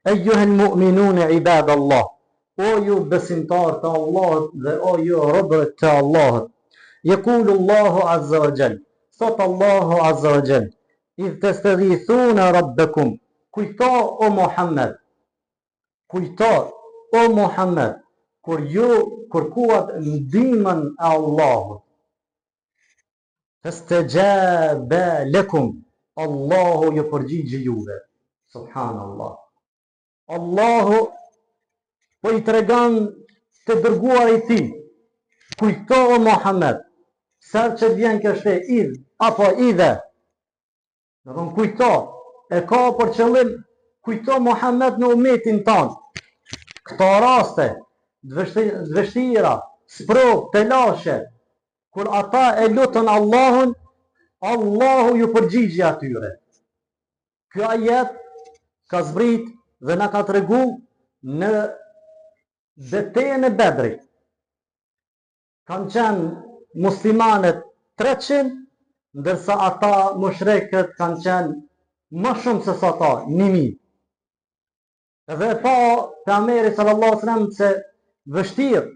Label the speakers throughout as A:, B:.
A: Ejuhel mu'minune ibadallah, o ju besimtar të Allahut dhe o ju robët të Allahut. Jekullu Allahu azza wa jall, thot Allahu azza wa jall, idh të stëdhithuna rabbekum, kujto o Muhammed, kujto o Muhammed, kur ju kërkuat ndihmën e Allahut. Fastajaba lakum, Allahu ju përgjigje juve. Subhanallah. Allahu po i tregon të dërguar i tij, kujto o Muhammed, sa që vjen kjo shte idh apo idhe, do të kujto, e ka për qëllim kujto Muhammed në umetin tonë. Këto raste, dvështira, sprov, telashe, kur ata e lutën Allahun, Allahu ju përgjigje atyre. Kjo ajet ka zbrit dhe na ka tregu në betejën e Bedrit. Kanë qenë muslimanët 300, ndërsa ata mushrikët kanë qenë më shumë se sa ata, 1000. Edhe pa pejgamberi sallallahu alaihi wasallam se vështirë,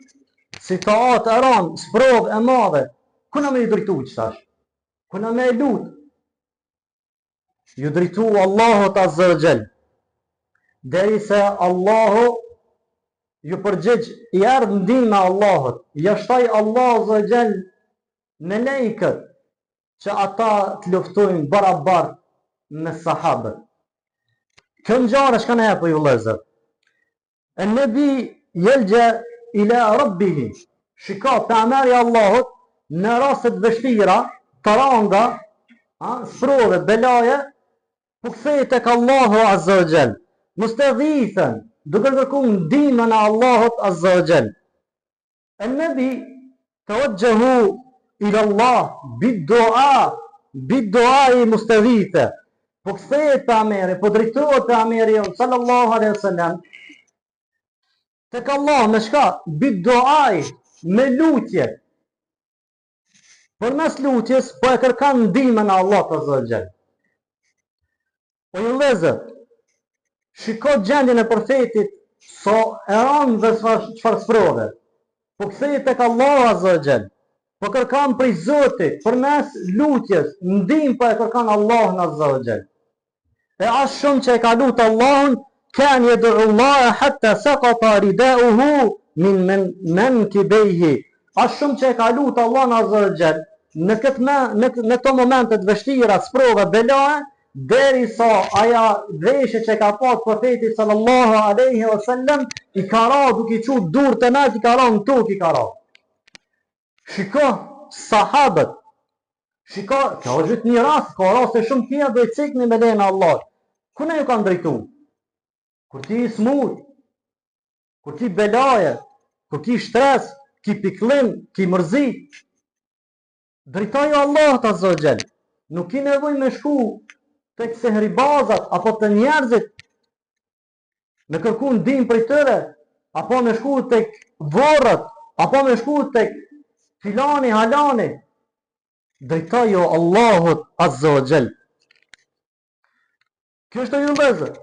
A: situatë e rëndë, sprovë e madhe, kuna me i drejtu qëtash? Kuna me i lut? Ju drejtu Allahut azza wa jall. Deri se Allahu ju përgjigj, i ardh ndihma e Allahut, ja shtoi Allahu azza wa jall në lejkët që ata të luftojnë barabart me sahabët. Kjo ngjarje shka ne apo ju vëllezër. E nebi jelgje ila rabbihi. Shiko, pejgamberi i Allahut në rastet vështira, të rënda, sprove, belaje, po kthehet tek Allahu azza wa jall. Mustadhifan, duke kërkuar ndihmën e Allahut azza wa jall. E-nebi tawajjahu ila Allah bid-du'a mustadhifa. Po kthehet pejgamberi, po drejtohet pejgamberi sallallahu alaihi wasallam tek Allah me shka? Bid-du'a, me lutje. Përmes lutjes po e kërkan ndihmën e Allahut azza wa jall. O ju vëllezër, shiko gjendjen e profetit, so e rëndë dhe çfarë sprove. Po kthehet tek Allahu azza wa jall. Po kërkan prej Zotit, përmes lutjes, ndihmë po e kërkan Allahun azza wa jall. E as shumë që e ka lutë Allahun, kan yad'u Allah hatta saqata ridauhu min mankibaihi. As shumë që e ka lutë Allahun azza wa jall, në këto momente të vështira, sprova, belaje, derisa aja veshje që ka pas profeti sallallahu alaihi wasallam i ka ra duke qut dur të nalt, i ka ra në tokë, i ka ra. Shiko sahabët, shiko, kjo është vetë një rast, ka raste shumë tjera do i cikni me lejnë Allah. Kuna ju kanë drejtu? Kur ti i smut, kur ti belaje, kur ti shtres, ki piklim, ki mërzi, drejtoju Allah të azza wa jall. Nuk ki nevoj me shku tek sehribazat, apo të njerëzit, me kërku ndihmë prej tëre, apo me shku tek vorrët, apo me shku tek filani, halani. Drejtoju Allahut azza wa jall. Kjo është ju vëllezër.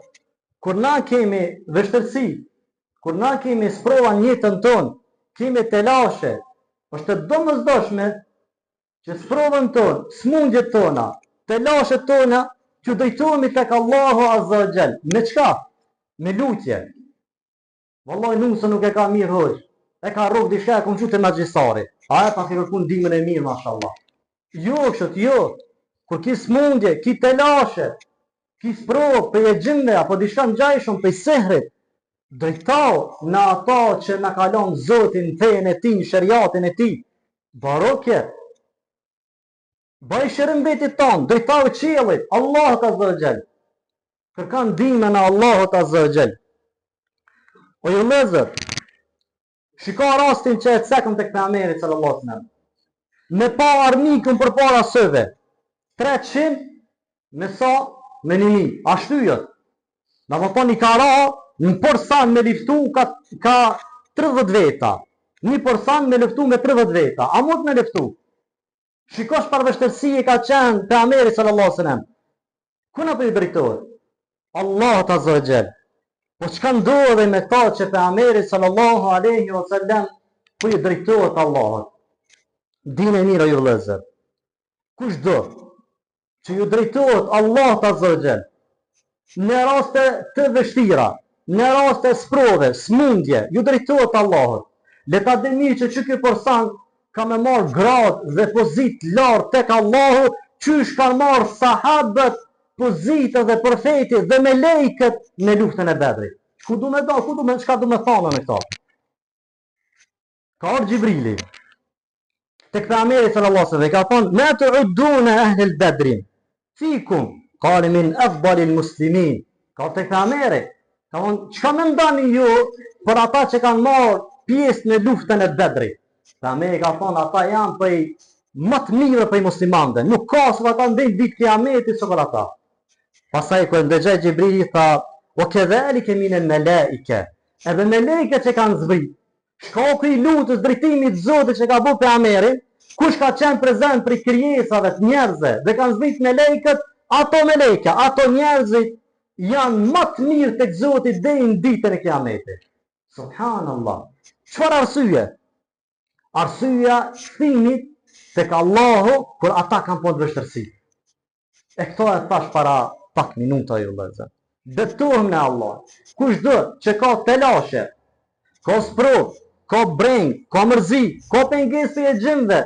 A: Kur na kemi vështirësi, kur na kemi sprova në jetën tonë, kemi telashe, është domosdoshme që sprovën tonë, smundjet tona, telashet tona, që drejtohemi tek Allahu azza wa jall. Me çka? Me lutje. Vallahi nusa nuk e ka mirë hoq. E ka rrugë diçka e kumçu te magjistari. A e pa kërku ndihmën e mirë, mashallah. Jo, kështu jo. Kur ki smundje, ki telashe, ki sprovë për e gjinde, apo diçka ngjajshëm për sehrit, drejtau në ato që na kalon Zotin, fenë e tij, shariatin e tij. Barokje. Bëj shërëmbetit tonë, drejtau qiellit, Allahut azza wa jall. Kërkan ndihmën e Allahut azza wa jall. O ju vëllezër, shiko rastin që e cekëm tek pejgamberi sallallahu alaihi wasallam. Me pa armikun përpara syve. 300 me sa me 1000. Ashtu jot. Na vëton i ka ra në porsan me liftu ka 30 veta. Një porsan me liftu me 30 veta. A mund me liftu? Shikosh për vështërsi e ka qenë pejgamberi sallallahu alaihi wasallam. Kuna për i drejtohet? Allahu azza wa jall. Po çka ndodhe me ta që pejgamberi sallallahu alaihi wasallam po i drejtohet Allahut? Dini mirë ju vëllezër. Kushdo që ju drejtohet Allahut azza wa jall në raste të vështira, në raste sprove, smundje, ju drejtohet Allahut. Le ta dini që ky person ka me marrë gradë dhe pozitë lartë tek Allahu, qysh kanë marrë sahabët pozitë dhe profetit dhe melekët në luftën e Bedrit. Çka do me thonë me këto? Ka ardhur Xhibrili tek pejgamberi sallallahu alaihi wasallam dhe ka thonë: "Ma tu'udduna ahlul Badrin fikum?" Qala min afdalil muslimin. Ka tek pejgamberi, ka thonë: "Çka mendoni ju për ata që kanë marrë pjesë në luftën e Bedrit?" Pejgamberi ka thonë: "Ata janë prej më të mirë prej muslimanëve. Nuk ka se ata ndjen ditë kiametit çka ata." Pastaj kur ndëgjoi Xhibrili tha: "O kedhalika min al-malaika." Edhe melekët që kanë zbrit. Shkaku i lutjes drejtimit të Zotit që ka bëu pejgamberi, kush ka qenë prezant për krijesave të njerëzve dhe kanë zbrit melekët, ato njerëzit janë më të mirë tek Zoti deri në ditën e kiametit. Subhanallah. Çfarë arsye? Arsyeja shtimit tek Allahu kur ata kanë punë vështirësi. E këto e thash para pak minuta ju vëllezër. Betohem në Allah. Kushdo që ka telashe, ka sprov, ka breng, ka mërzi, ka pengesë e gjimve,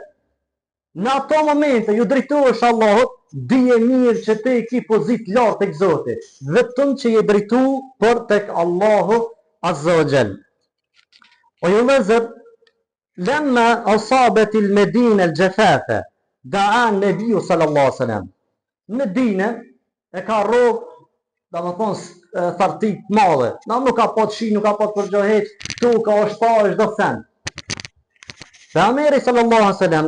A: në ato momente ju drejtohesh Allahut, dije mirë që te ki pozit lartë tek Zoti, vetëm që je drejtu për tek Allahu azza wa jall. O ju vëllezër, lemma asabet il Medine el Gjefafe, da'an Nebiu sallallahu alaihi wasallam. Medine e ka rrogë, da më thonë, thartit madhe. Nuk ka pot shi, nuk ka pot përgjohet, tu ka oshtare çdo sen. Pejgamberi sallallahu alaihi wasallam,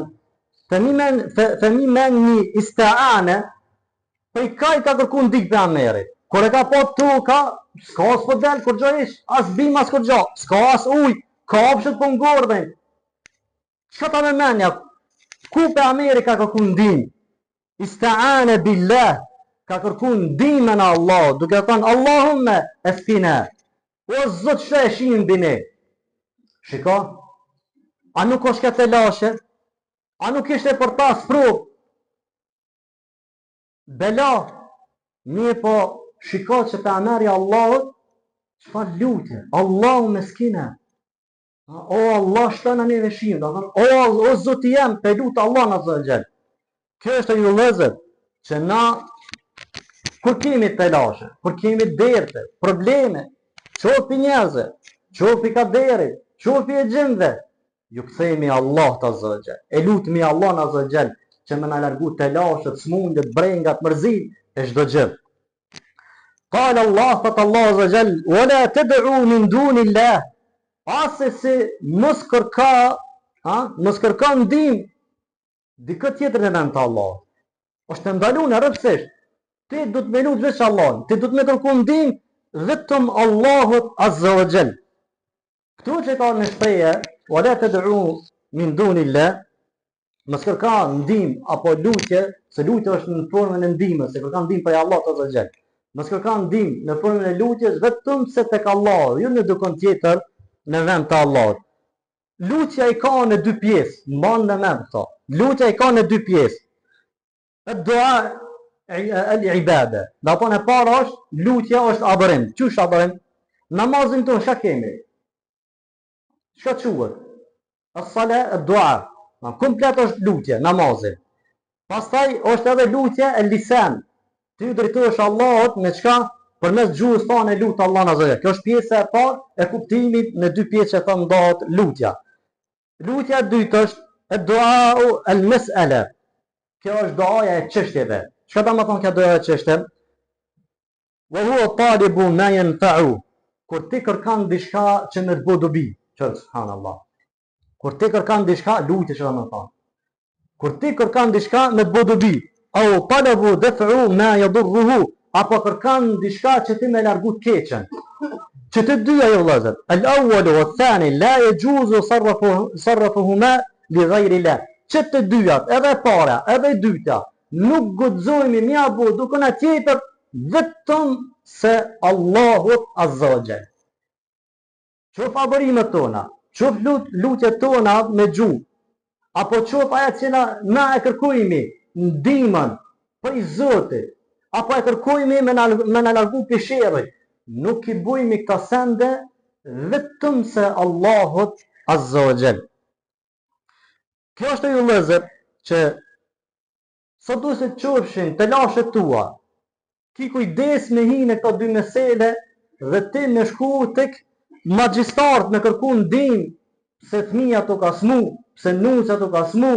A: femimen një istaane, prej kaj ka kërku ndik pejgamberi. Kur e ka pot tu ka, s'ka as po del kur gjohesh, as bim as kur gjo, s'ka as uj, ka opshet po ngordhen. Çka ta me menja? Ku pejgamberi ka kërku ndim? Istaane billah, ka kërku ndime në Allah, duke thënë Allahumme eskina, o Zot sheshin bine. Shiko, a nuk është këtë lashe? A nuk ishte për ta sprov? Bela, mirë po shiko që të ameri Allahut, çfarë lutje? Allahumme eskina. O Allah shtëna një veshim, o Zot jem, pe lutë Allah në zëgjel. Kjo është e ju lezër, që na kur kemi telashe, kur kemi derte, probleme, qofi njerëzve, qofi kaderit, qofi e gjimve, ju kthejmi Allah të zëgjel, e lutëmi Allah në zëgjel, që me në largu telashet, smundet, brengat, mërzit, e shdo gjë. Kale Allah, thëtë Allah zëgjel, wala të dëru min dunillah, ase si mos kërka ndim, di këtë tjetër në vend të Allah. është të ndalu në rëpsisht. Ti du të me lutë veç Allah, ti du të me kërku ndim vetëm Allahut azza wa jall. Këtu që ka në shpreje, wala tad'u min dunillah, mos kërka ndim apo lutje, se lutja është në formën e ndihmës, se kërka ndim për Allahut azza wa jall. Mos kërka ndim në formën e lutjes vetëm se tek Allahu, jo në dikon tjetër në vend të Allahut. Lutja i ka në dy pjesë, mban në mend këto. Lutja i ka në dy pjesë. Dua al-ibada. Dhe apo në para është lutja është adhurim. Çush adhurim? Namazin tonë çka kemi? Çka quhet? As-sala, ad-dua. Komplet është lutje, namazi. Pastaj është edhe lutja e lisan. Ti drejtohesh Allahut me çka? Përmes gjuhës tonë lut Allahun azza. Kjo është pjesa e parë e kuptimit në dy pjesë që thonë ndahet lutja. Lutja e dytë është ad-dua al-mas'ala. Kjo është doaja e çështjeve. Çka do të thonë kjo doja e çështjeve? Wa huwa talibu ma yanfa'u. Kur ti kërkon diçka që më të bëj dobi, subhanallah. Kur ti kërkon diçka, lutje çka do të thonë. Kur ti kërkon diçka më të bëj dobi, au talabu daf'u ma yadurruhu, apo kërkon diçka që ti më largu të keqen. Që të dyja jo vëllezër, al-awwal wa ath-thani la yajuzu sarrafuhuma li ghayri Allah. Që të dyjat, edhe para, edhe dyta, nuk guxojmë mja bu, duke na tjetër vetëm se Allahut Azza wa Jall. Qof adhurimet tona, qof lutjet tona me gjuhë, apo qof aja që na e kërkojmë ndihmën prej Zotit, apo e kërkojmë me na largu pisherrit, nuk i bujmë këta sende vetëm se Allahut Azza wa Jall. Kjo është ajo vëllezër që sot duhet të qofshin të lashet tua. Ki kujdes me hinë këto dy mesele dhe ti me shku tek magjistarët me kërku ndihmë pse fëmia to ka smu, pse nuca to ka smu,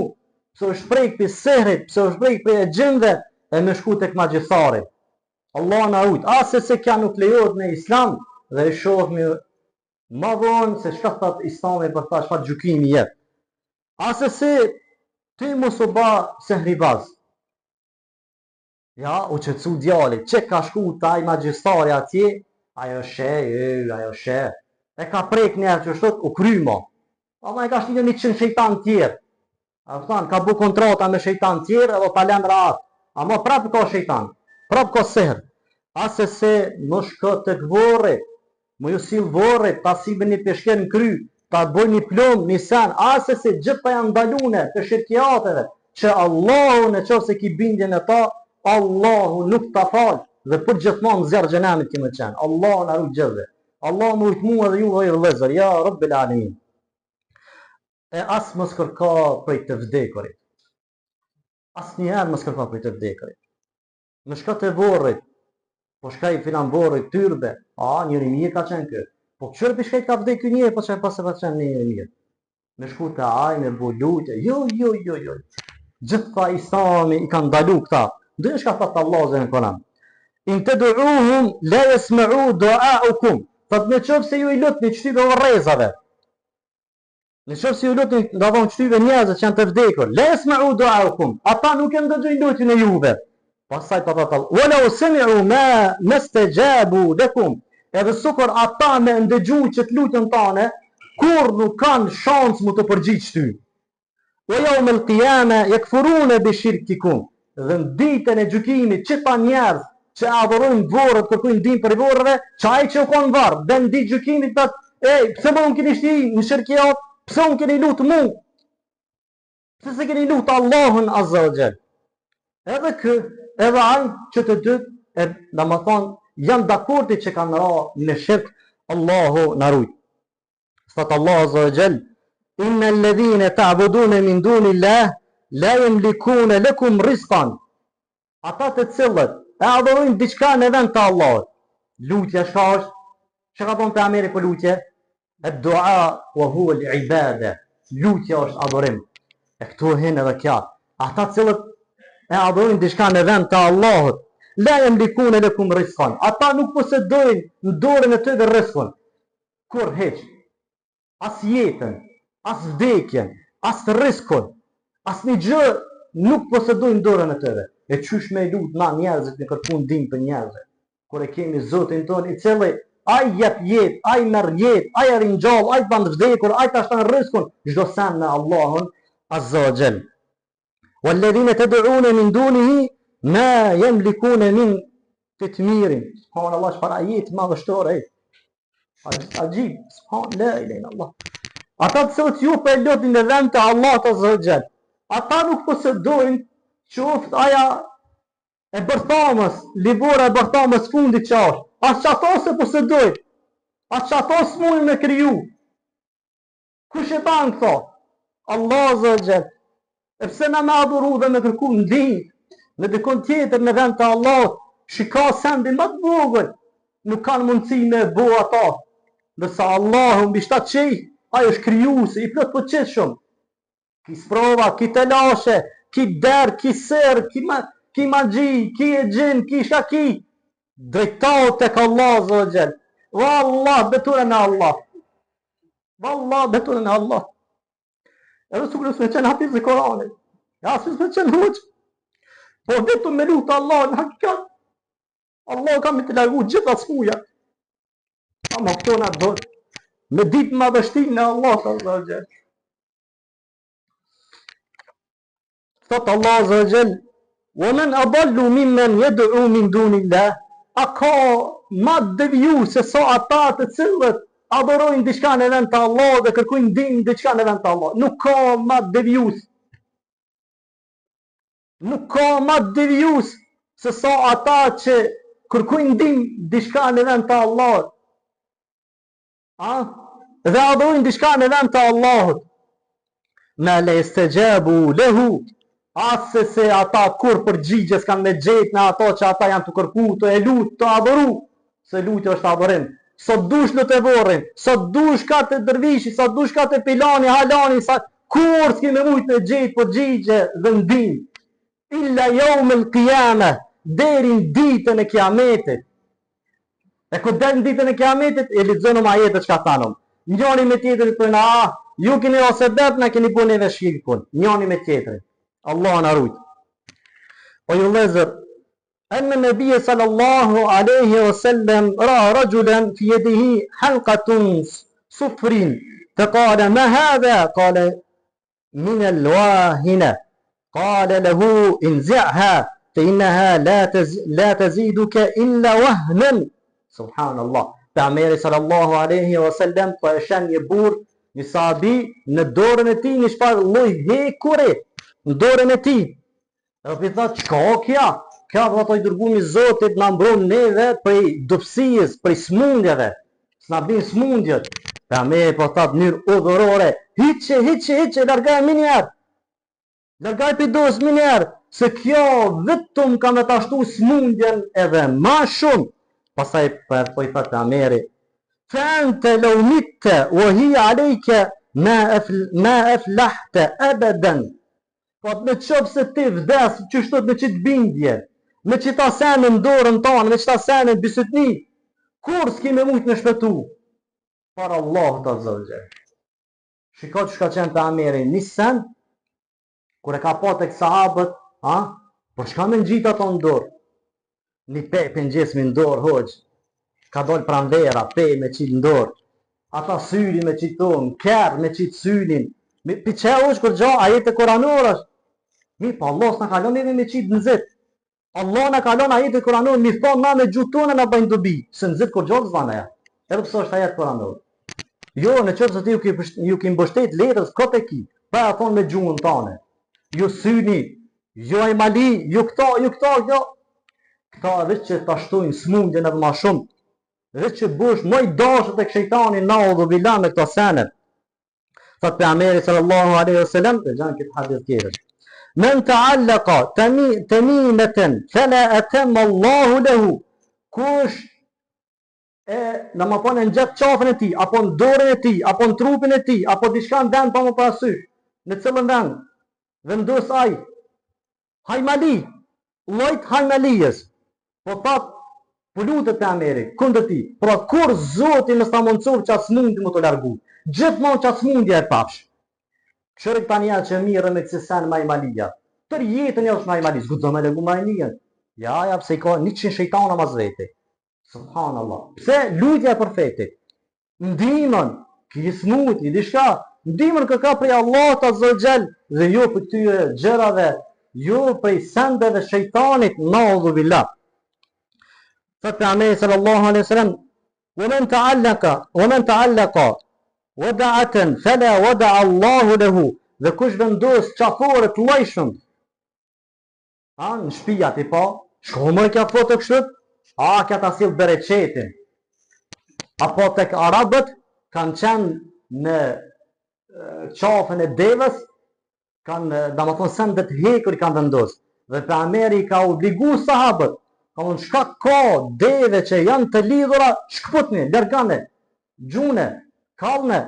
A: pse është prek për sehrit, pse është prek për e gjendve, e me shku tek magjistari. Allah na rujt, ase se kja nuk lejohet në Islam dhe e shohmi ma vonë se shka thot Islami për ta çfarë gjykimi jetë. Ase se ti mos u ba sehribaz. Ja, u qëtësu djali, që ka shku taj magjistari atje, ajo she, e ka prek njerë që shtot, u krymo. Ama e ka shtinë 100 shejtan tjerë. Ka bu kontrata me shejtan tjerë edhe ta lën rahat. Ama prapë ka shejtan, prapë ka sehr. Ase se më shko të këvorrit, më ju sill vorrit, ta sibë një peshker në kry, ta bëj një plom, një sen, ase se gjitha janë ndalune të shirkiateve, që Allahu në qoftë se ki bindjen e ta, Allahu nuk ta falë, dhe për gjithmonë zjarë xhenamit kime qenë. Allahu na rujt gjithve. Allahu më rujt mua dhe ju dhe vëllezër, ja Rabbil Alamin. E as mos kërka prej të vdekurit. As njëherë mos kërka prej të vdekurit. Në shka të vorrit, po shka i filan vorrit tyrbe, njëri mirë ka qenë kë. Po qërë për shka i ka vdeku njëri, po që e pas e pa qenë njëri mirë. Me shku të ajme, bu lutje, jo. Gjitha Islami i kanë ndalu këta. Dhe shka thëtë Allah zë në Koran. In të duuhum, la yasma'u du'aukum. Thot në qovë se ju i lutni qëtyve vërrezave. Në qovë se ju lutni nga vonë qëtyve njerëzve që janë të vdekur. La yasma'u du'aukum. Ata nuk e ndëgjojnë lutjen e juve. Pastaj pa thot Allah. Walau sami'u ma mastajabu lakum. Edhe sukur ata me ndëgju që të lutjen tane, kur nuk kanë shans mu të përgjigj ty. Wa yawm al-qiyama yakfuruna bi shirkikum. Dhe në ditën e gjykimit që ta njerëz që adhurojnë vorët, kërkojnë ndihmë për vorëve, që ai që u kanë varë, dhe në ditë gjykimit thot, pse më unë keni shti në shirkiat, pse unë keni lutë mu, pse se keni lutë Allahun Azza wa Jall. Edhe ai që të dytë, dhe më thonë, janë dakordi që kanë ra në shirk, Allahu na rujt. Thot Allah Azza wa Jall, inna alladhina ta'buduna min dunillah la yamlikuna lakum rizqan. Ata të cilët e adhurojnë diçka në vend të Allahut. Lutja çka është? Çka ka thonë pejgamberi për lutje? Ad-du'a wa huwa al-ibada. Lutja është adhurim. E këtu hin edhe kjo. Ata të cilët e adhurojnë diçka në vend të Allahut, la yamlikuna lakum rizqan. Ata nuk posedojnë në dorën e tyre rrezikun. Kur hiç. As jetën, as vdekjen, as rrezikun, as një gjë nuk posedojnë dorën e tyre. E qysh me lut na njerëzit në kërku ndihmë për njerëzve. Kur e kemi Zotin ton i cili ai jep jetë, ai merr jetë, ai ringjall, ai ban vdekur, ai ta shton rrezikun, çdo sen në Allahun Azza wa Jall. Walladhina tad'una min dunihi ma yamlikuna min qitmirin. Subhanallahu çfarë jetë madhështore. Ajib, subhan la ilaha illallah. Ata të cilët ju për lutin në vend të Allahut Azza wa Jall. Ata nuk posedojnë qoftë aja e bërthamës, libora e bërthamës fundit që është. As që ato se posedojnë, as që ato s'mujnë me kriju. Kush e banë këto? Allah Azza wa Jall. E pse na me adhuru dhe me kërku ndihmë në dikon tjetër në vend të Allahut, shika sendin më të vogël, nuk kanë mundësi me bo ata. Nësa Allahu mbi 7 qej, ai është krijuesi i plot poqetshëm. Ki sprova, ki telashe, ki der, ki ser, ki magji, ki e gjin, ki shaki. Drejtau tek Allah Azza wa Jall. Wallah, beture në Allah. Wallah, beture në Allah. Edhe su kërës me qenë hafiz e Koranit. Ja, su me qenë hoqë. Po vetëm me lutë Allah në hakikat. Allah kam i të largu gjitha smuja. Ama këto nga do me ditë më dështin në Allah Azza wa Jall. Thot Allah Azza wa Jall, ومن أضل ممن يدعو من دون الله. A ka ma deviju se sa ata të cilët adorojnë diçka në vend të Allah dhe kërkojnë ndihmë diçka në vend të Allah. Nuk ka ma devijus. Nuk ka ma devijus se sa ata që kërkojnë ndihmë diçka në vend të Allah. Dhe adorojnë diçka në vend të Allahut. Ma la yastajabu lahu. Asë se ata kur përgjigjes kanë me gjetë në ato që ata janë të kërku, të e lutë, të adoru. Se lutë është adorim. Sot dush në të vorin, sot dush ka të dërvishi, sot dush ka të pilani, halani, sa kur s'ki me mujtë me gjetë përgjigje dhe ndim. Illa yawmul qiyamah, deri në ditën e kiametit. E ku deri në ditën e kiametit, e lexojmë ajetet çka thanom. Njëri me tjetrin thonë, ju keni ose bet na keni punë me shirkun. Njëri me tjetrin. Allah në arrujt. O ju lezër, enë nëbije sallallahu aleyhi wa sallam ra rajulen fi jedihi halqatun sufrin të kale ma hadha kale min alwahina kale lehu inzi'ha të innaha la taziduka illa wahnan. Subhanallah. Pejgamberi sallallahu aleyhi wa sallam po e shen një burr, një sahabi në dorën e tij një çfarë lloj hekure në dorën e tij. Edhe i tha, çka kja? Kja do të i dërgumi Zotit na mbron neve prej dobësisë, prej smundjeve. S'na bin smundjet. Pejgamberi po tha në mënyrë udhërore, hiçe, largaj minjar. Largaj pidos minjar, se kjo vetëm ka me ta shtu smundjen edhe ma shumë. Pastaj po i tha Pejgamberi, fa anta law mitta wa hiya alayka ma aflahta abadan. Po në qopë se ti vdes, që shtot me qitë bindje, me qita senë në dorën tonë, me qita senë në bisytni, kur s'ki me mujtë në shpetu? Para Allah të zëllgje. Shikot që ka qenë të Ameri, një sen, kur e ka po të kësahabët, por shka me në gjitha të në dorë? Një pepin gjesmi në dorë, hoqë, ka dollë pranvera, pej me qitë në dorë, ata syri me qitë tonë, kërë me qitë syrin, pi që është kur gjo, ajet e Koranor është. Mi, pa Allah s'na kalon edhe me qitë në zitë. Allah në kalon ajet e Koranor, mi thonë na me gjutone në bëjnë dobi, se në zitë kur gjo të zvana ja. Edhe pësë është ajet Koranor. Jo, në qërë se ti ju ki mbështet letës, kote ki, pa e thonë me gjuhën tane. Ju syni, ju e mali, ju këta, jo. Këta edhe që të ashtojnë smundjen edhe ma shumë. Edhe që bush, moj dashët e këshejtani na o dhubilan me këta senet. Thot Pejgamberi sallallahu alaihi wasallam, dhe gjanë këtë hadith tjerë. Men ta'allaqa tamimatan fala atamma Allahu lahu. Kush në më ponë në gjatë qafën e ti, apo në dorën e ti, apo në trupin e ti, apo diçka në vend pa më parasysh, në cilën vend, vendos ai, hajmali, llojt hajmalijës, po thot, po lutet Pejgamberi kundër ti, pra kur Zoti më sta mundsuar që as mundi më të largu, gjithmonë që as mundi e pafsh. Shërë këta njerë që mirë me kësi sen majmalija, tër jetën e është majmalija, s'gu të me legu majmalijen. Ja, pse i ka 100 shejtana mas vete. Subhanallah. Pse lutja e profetit, ndihmën, kismuti, dishka, ndihmën kërka prej Allah të Azogjel, dhe jo për këtyre gjërave, jo prej sendeve shejtanit, naudhu billah. Thot Pejgamberi sallallahu alaihi wasallam, ومن تعلق ودعة فلا ودع الله له. Dhe kush vendos qafore të lojshëm, në shpia ti pa, shko më kja foto kështët, kja ta silë bereqetin. Apo tek arabët, kanë qenë në qafën e devës, kanë, da më thonë, sendet hekur i kanë vendosë. Dhe Pejgamberi ka obligu sahabët, ka unë shka ka deve që janë të lidhura, shkëputni, lërgane, gjune, kalne.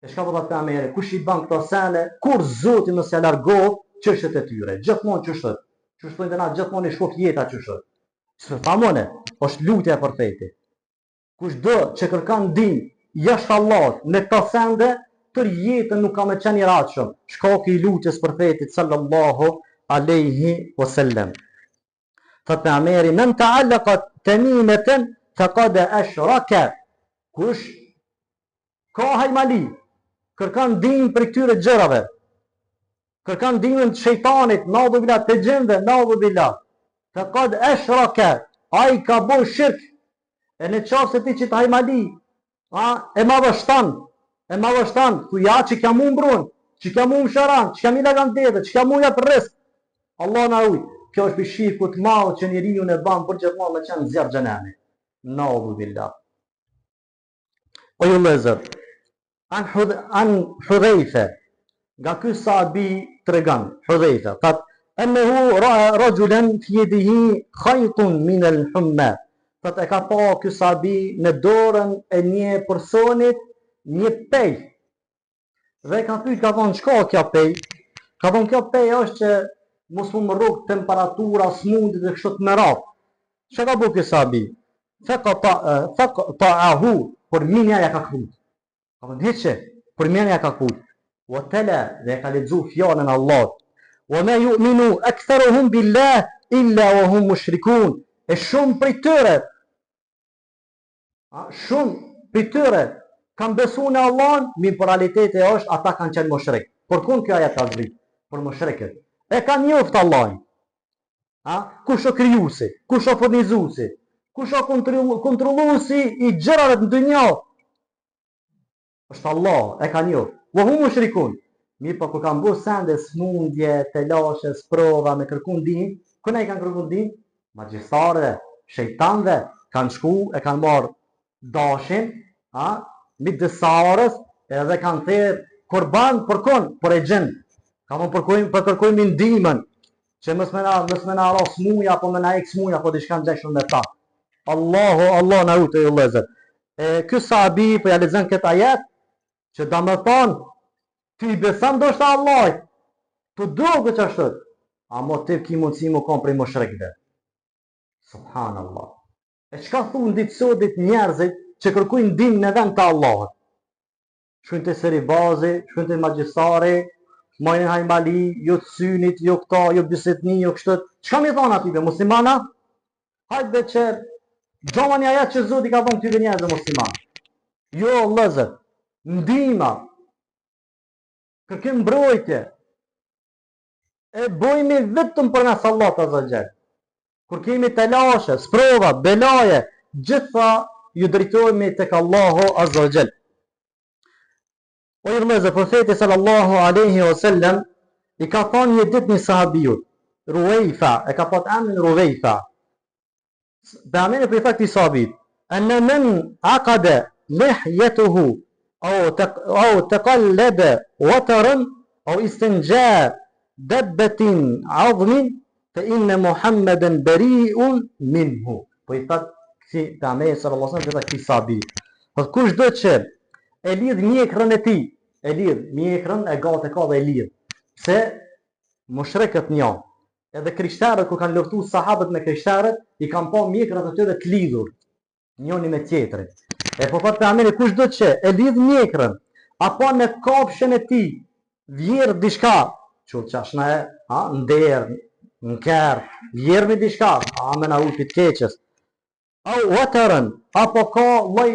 A: E shka po të Pejgamberi, kush i ban këto sene, kur Zoti mos ja largoh çështjet e tyre. Gjithmonë çështët. Çështojnë na gjithmonë i shkop jeta çështët. Çfarë famone, është lutja e profetit. Kushdo që kërkon ndihmë jashtë Allahut në këto sende, tër jetën nuk ka më qenë i ratshëm. Shkaku i lutjes profetit sallallahu alaihi wasallam. Thot Pejgamberi, men ta'allaqa tamimatan faqad ashraka. Kush ka hajmali, kërkan din për këtyre gjërave, kërkan ndihmën të shejtanit, naudhu billah, të gjinëve, naudhu billah, faqad ashraka, ai ka bo shirk. E në qafë se ti që të hajmali, e ma vështan, ku ja që kja mu mbrun, që kja mu më sharan, që kja mi lagan dede, që kja mu jatë risk. Allah na uj, kjo është për shirkut madhë që njeriu në banë për gjithmonë me qenë zjarë gjenemi. Naudhu billah. O ju lezër, an Hudhejfe, nga ky sahabi të regan, Hudhejfe, thot, ennehu rajulen fjedihi khajtun minel humma. Thot, e ka pa ky sahabi në dorën e një personit një pej. Dhe ka pyet, ka thonë, çka kjo pej? Ka thonë, kjo pej është që mos më rrug temperatura, smundit dhe kështu të merat. Çka ka bu ky sahabi? Faqata'ahu, por minja ja ka kthut. Ka thonë, hiqe, por minja ja ka kthut. Wa tala, dhe ka lexu fjalën e Allahut. Wa ma yu'minu aktharuhum billah illa wa hum mushrikun. E shumë prej tyre, kanë besu në Allah, mi për realiteti është, ata kanë qenë mushrik. Por kun kjo ajet ka zbrit? Për mushrikët. E kanë njoft Allah. Kush o krijuesi, kush o furnizuesi, kush o kontrolluesi i gjërave në dynjë? Është Allah, e kanë njoft. Wa hum mushrikun. Mi për kur kanë bu sende, smundje, telashe, sprova, me kërkun din, këna i kanë kërkun din? Magjistarëve, shejtanëve, kanë shku, e kanë marrë dashin, mi dësarës, edhe kanë thirë korban për kon, për e gjenë. Ka më për kërkojmë ndihmën, që mësë me na ras muja, apo me na eks muja, apo di shkanë gjeshën me ta. Allah na ute ju lezër. Ky sahabi, për ja lezën këtë ajet, që da më thonë, ty i besan do shta Allah, të doge që ashtë, a mo të ki mundësi mu kom prej më shrikve. Subhanallah. E qka thunë ditë sotit njerëzit që kërkujnë ndihmën në vend të Allahut? Shkujnë të seri bazi, shkujnë të magjistari, majnë hajmali, jo të synit, jo këta, jo bisetni, jo kështët. Qka mi thonë atyve, muslimana? Hajtë dhe që gjoma një ajet që Zoti ka thonë tyve njerëzë musliman. Jo, lëzër, ndihma, kërkim mbrojtje, e bojmi vetëm për nësë Allah të zëgjel. Kur kemi telashe, sprova, belaje, gjitha ju drejtojmë tek Allahu Azza wa Jall. O i vëllezër, profeti sallallahu alaihi wasallam i ka thonë një ditë një sahabijut, Ruwayfa, e ka pat emrin Ruwayfa. Beamene për i thak këtij sahabit, anna man aqada lihyatuhu au taqallaba wataran au istinja dabbatin 'azmin fa inna Muhammeden bari'un minhu. Po i thak si Pejgamberi sallallahu alaihi wasallam këtij sahabit. Po kushdo që e lidh mjekrën e tij, e lidh mjekrën e gatë ka dhe e lidh. Pse mushrikët një, edhe krishterët kur kanë luftuar sahabët me krishterët, i kanë pa mjekrat atyre të lidhur, njëri me tjetrin. E po thot Pejgamberi, kushdo që e lidh mjekrën, apo në kafshën e tij vjerë diçka, çuçashna e, nder, në kerr, vjerë me diçka, me na ulpit keqës. Au wataran, apo ka lloj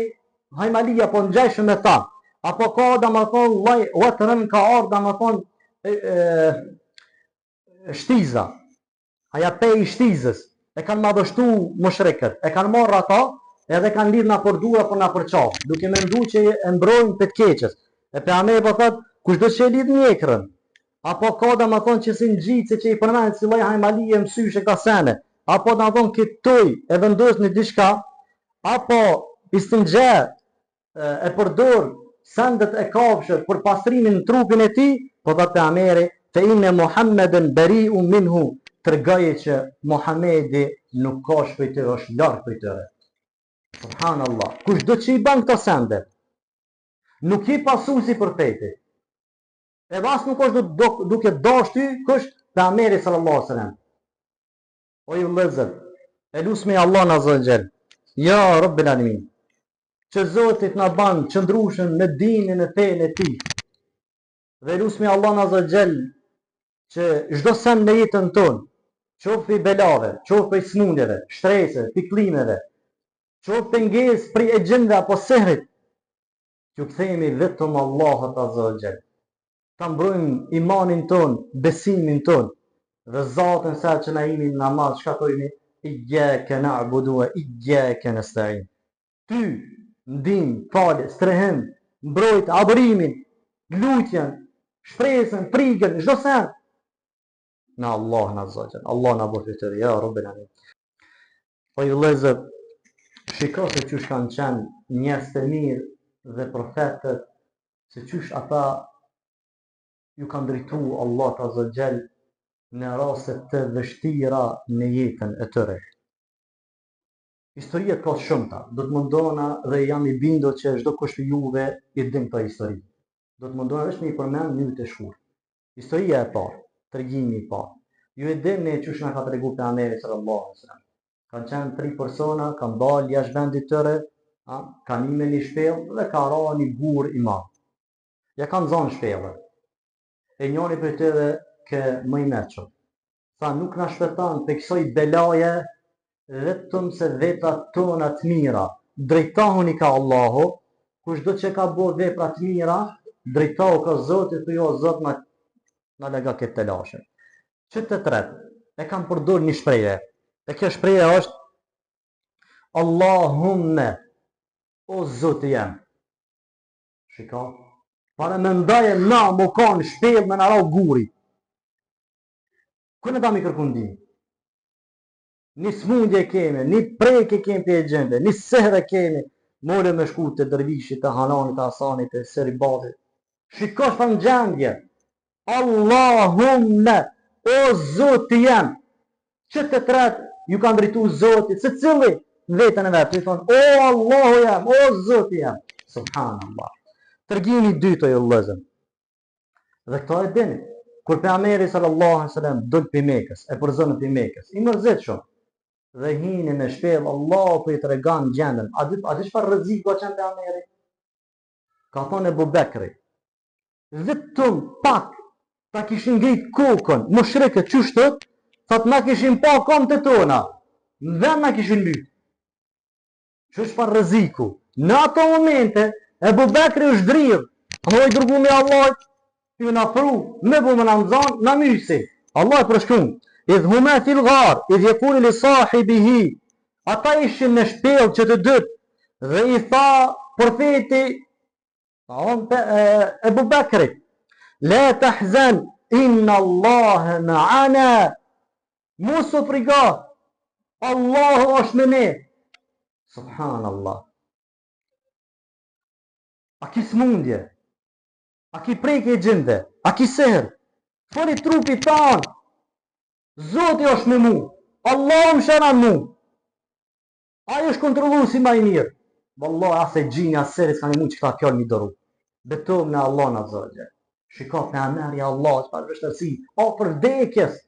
A: hajmali apo ngjeshëm me ta, apo ka domethën lloj wataran ka ardh domethën shtiza. Aja pe i shtizës, e kanë madhështu mushrikët, e kanë marrë ata, edhe kanë lidh na për dur apo na për qaf, duke menduar që e mbrojnë të keqës. E Pejgamberi po thotë, kushdo që e lidh mjekrën, apo ka domethën që si ngjitse që i përmend si lloj hajmalie mësyshe ka sene, apo domethën kitoj e vendos në diçka, apo istinxha e përdor sendet e kafshët për pastrimin në trupin e tij, po thotë Pejgamberi, fa inna Muhammeden bari'un minhu, tregoje që Muhamedi nuk ka shpejt të është larg prej tyre. Subhanallah. Kushdo që i ban këto sende, nuk i pasuesi për fete. Edhe as nuk është duke dashur ty, kush Pejgamberi sallallahu alaihi wasallam. O ju vëllezër, e lusmi Allah na zotëgjel. Ja Rabbil Alamin. Që Zotit na ban qëndrueshëm në dinin e fenë e tij. Dhe lusmi Allah na zotëgjel që çdo sen në jetën tonë, qoftë i belave, qoftë i smundjeve, shtrese, piklimeve, qoftë pengesë prej e gjendve apo sehrit, që kthehemi vetëm Allahut Azza wa Jall. ta mbrojmë imanin ton, besimin ton, dhe Zotën sa që na jemi në namaz, çka thojmë? Iyyaka na'budu wa iyyaka nasta'in. Ty ndim, falë, strehim, mbrojt, adhurimin, lutjen, shpresën, frikën, çdo sen në Allah në Azza. Allah na bëjë të ja Rabbul Alamin. Po ju vëllezër, shiko se çush kanë qenë njerëz të mirë dhe profetët, se çush ata ju kanë drejtu Allah Azza Jall në raste të vështira në jetën e tyre. Historia ka shumëta, do të mundona dhe jam i bindur që çdo kush prej juve i din këto histori. Do të mundona vetëm i përmend një të shkurt. Historia e parë, tregimi i parë. Ju e dini çush na ka treguar pejgamberi sallallahu alaihi wasallam. Kanë qenë 3 persona, kanë dalë jashtë vendit tyre, kanë imë një shpellë dhe ka rënë një burr i madh. Ja kanë zonë shpellën. E njëri prej tyre që më i mërqëm. Tha, nuk na shpëton për kësoj belaje, vetëm se veprat tona të mira. Drejtohuni ka Allahu, kushdo që ka bërë vepra të mira, drejtohu ka Zotit, për jo Zot na lega këtë të lashe. Që të tretë, e kam përdur një shpreje. E kjo shpreje është Allahumme, o Zotë jem. Shika, para me ndaje na më kanë shpellë me në rau guri. Kënë ta mi kërkundim? Një smundje kemi, një prejke kemi për e gjende, një sehre kemi, mole me shku të dërvishit, të hananit, të asanit, të seribatit. Shikosh për në gjendje. Allahumme, o Zotë jem. Që të tretë, ju kanë dritu Zotit, se cili në vetën e vetë, i thonë, o Allahu jem, o Zotë jem. Subhanallah. Tërgjimi dytë o ju lëzëm. Dhe këta e dini. Kur pejgamberi sallallahu alaihi wasallam dol për Mekës, e përzon për Mekës, i mërzit shumë. Dhe hini në shpellë, Allahu po i tregon gjendën. A di çfarë rreziku ka qenë pejgamberi? Ka thonë Abu Bekri, vetëm pak ta kishin ngrit kokën, mushrikët çushtot, thot na kishin pa kom të tona. Dhe na kishin lyp. Ç'është pa rreziku? Në ato momente Abu Bekri u zhdrirë. Hoj dërgumi Allah, ju na pru, me bu më në nëzan, në mysi. Allah e përshkun. Idh huma fil ghar, idh jekuri li sahibihi. Ata ishin në shpellë që të dytë. Dhe i tha profeti Abu Bekri, la tahzan, inna Allah ma'ana. Mos u frigo, Allahu është me ne. Subhanallah. A ki smundje? A ki prejke e gjende? A ki seher? Fori trupi tanë. Zoti është me mu. Allah më shëran mu. Ajo është kontrolu si ma i mirë. Wallah, ase gjini, ase seri s'ka një mu që këta kjallë një dëru. Betom në Allah në zërgje. Shikot në amerja Allah, që parë vështërsi. O, për vdekjes.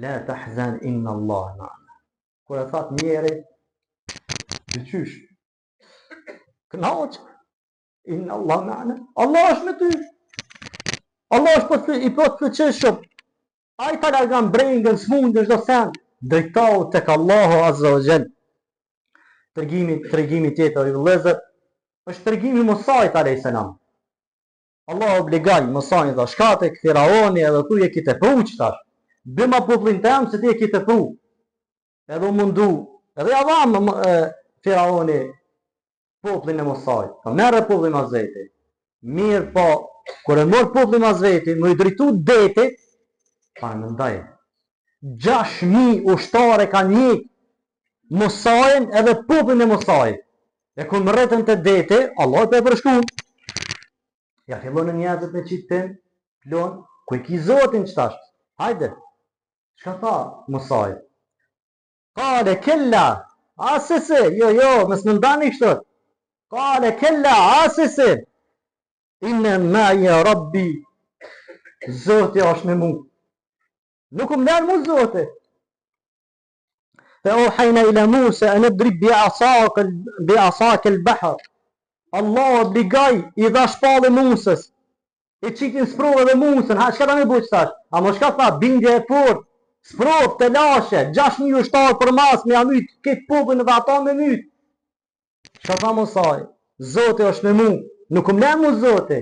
A: La të hzen inna Allah në anë. Kër e thatë njeri, të qysh. Knaqë. Inna Allah në anë. Allah është me ty. Allah është i për të qëshëm. A i ta largan brengën, smundën, shdo sen. Drejtau të ka Allahu Azza wa Jall. Tërgimi tjetër i vëllezër është tërgimi Musait a.s. Allah obligaj Musait dhe shkate Firaoni edhe tu je kite pru qëtash. Bima popullin tem se ti je kite pru. Edhe mundu. Edhe jadham Firaoni popullin e Musait. Ka merë popullin mazveti. Mirë po, kër e morë popullin mazveti, më i dritu deti, pa në ndaj. 6.000 ushtare ka njëk Musajin edhe popullin e Musajit. E kur më rretën të deti, Allah për e përshkun. Ja fillon në njerëzit me qitim, plon, ku i ki Zotin qëtash. Hajde, shka tha Musajit? Kale, kella, asese, jo, mes më ndani kështot. Kale, kella, asese. Inne ma ja Rabbi, Zoti është me mu. Nuk më nërë mu Zoti. فأوحينا إلى موسى أن اضرب بعصاك البحر. Allah obligaj i dha shpallë Musës. I qitin sprovë dhe Musën. Ha, shka ta me buqë tash? A më shka tha, bindje e fort. Sprovë të lashe. 6.000 ushtarë për mas, me amyt, këtë popën dhe ata me myt. Shka tha Musaj? Zote është me mu. Nuk më lërë mu Zote.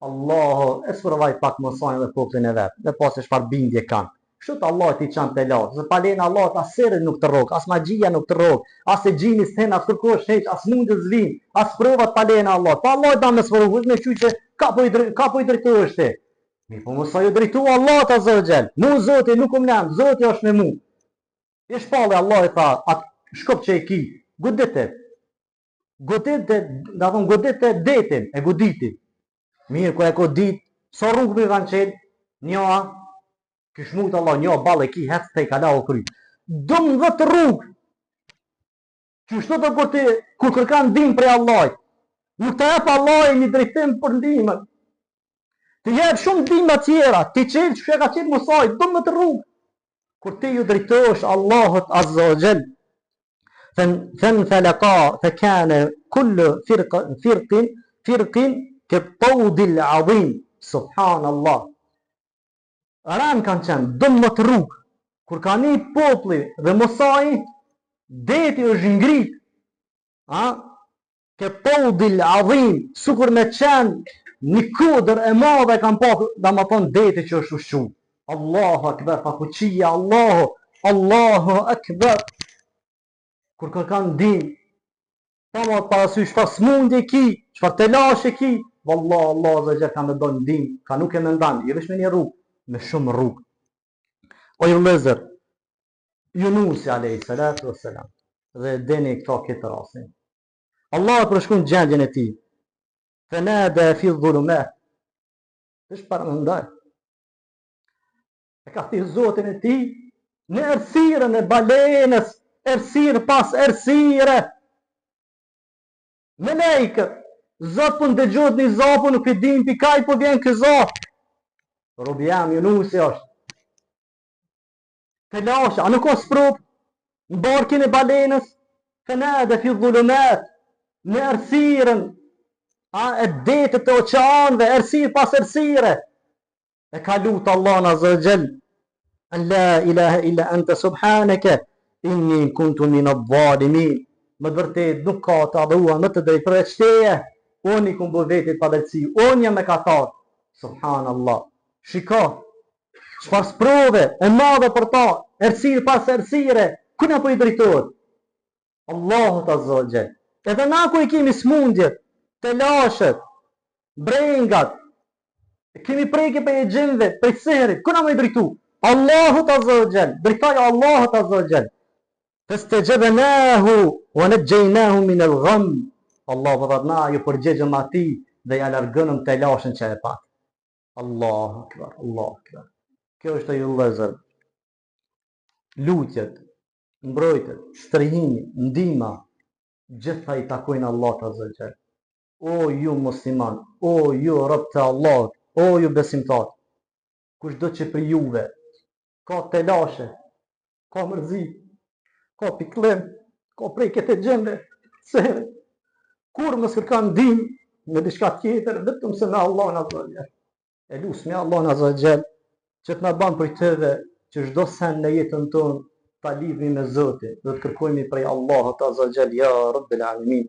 A: Allahu e sprovaj pak mësojnë dhe popullin e vetë, dhe pas e çfarë bindje kanë. Kështu të Allah ti qanë të lartë, se palen Allah të asërën nuk të rogë, as magjia nuk të rogë, as e gjini s'ten, as kërkosh heq, as mundë zvin, as provat palen Allah. Pa Allah da me sprovu, me shu që ka po i drejtu është ti. Mi po mësa ju drejtu Allah të zërgjel, mu Zoti nuk lem, Zoti është me mu. I shpalli Allah i tha, atë shkop që e ki, goditet detin, e goditit. Mirë, ku e godit, sa rrugë me kanë qenë, njoha, kish mujtë Allah, njoha balë e ki, hecë të i kala o kry. 12 rrugë, që shto të kur kërkan dim prej Allah, nuk të jep Allah një drejtim për ndimën. Të jep shumë dima tjera, ti qelë që ka qenë mësaj, 12 rrugë. Kur ti ju drejtosh Allahut Azza wa Jall, فانفلقا فكان كل فرق كالطود العظيم. سبحان الله. Ran kanë qenë 12 rrugë. Kur ka një populli dhe mosai, deti është ngrit. كالطود العظيم. Sukur me qenë një kodër e madhe kanë pa, dhe më thonë deti që është ushqu. Allahu akbar, fa fuqia Allahu akbar. Kur kërkan dim, pa ma të parasysh, çfarë smundje ki, çfarë telashe ki, vallah, Allah dhe gjë ka me donë dim, ka nuk e me ndanë, jo vesh me një rrugë, me shumë rrugë. O ju lezër, Yunusi a.s. dhe deni këta këtë rasin. Allah e përshkun gjendjen e ti, fenade fi dhulumat, është para më ndaj. E ka thirë Zotin e ti, në errësirën e balenës, errësirë pas errësire. Me lejkët, Zot për ndëgjot një zapu nuk i dim pikaj po vjen kë zap. Robi jam Yunusi është. Të lashe, a nuk o sprop, në barkin e balenës, fenade fi dhulumat, në errësirën, e detët e oqeanëve, errësirë pas errësire. E ka lutë Allah Azza wa Jall, an la ilaha illa anta subhanaka inni kuntu min adh-dhalimin. Më të vërtet nuk ka të adhuruar më të drejtë përveç teje. Unë i kumbo vetit pa drejtësi, unë jam mëkatar. Subhanallah. Shiko, çfarë sprove e madhe për ta, errësirë pas errësire, ku na po i drejtohet? Allahut Azza wa Jall. Edhe na ku i kemi smundjet, të lashet, brengat, kemi prejke për e gjimve, për serit, ku na më i drejtu? Allahut Azza wa Jall, drejtaj Allahut Azza wa Jall. Fastajabnahu wa najjaynahu min al-gham. Allah vëdhat na ju përgjegjëm ati dhe ja largënëm të lashën që e pat. Allahu akbar, Allahu akbar. Kjo është ju lezër. Lutjet, mbrojtjet, strehimi, ndima, gjitha i takojnë Allahut Azza wa Jall. O ju musliman, o ju rob të Allahut, o ju besimtar, kushdo që për juve ka telashe, ka mërzi, ka piklim, ka prejket e gjende, se kur më kërkan dim në diçka tjetër, vetëm se me Allahun Azza wa Jall. E lusë me Allahun Azza wa Jall që të na ban për tëve që çdo sen në jetën tonë ta lidhmi me Zotin, dhe të kërkojmë prej Allahut Azza wa Jall, ya Rabbil Alamin.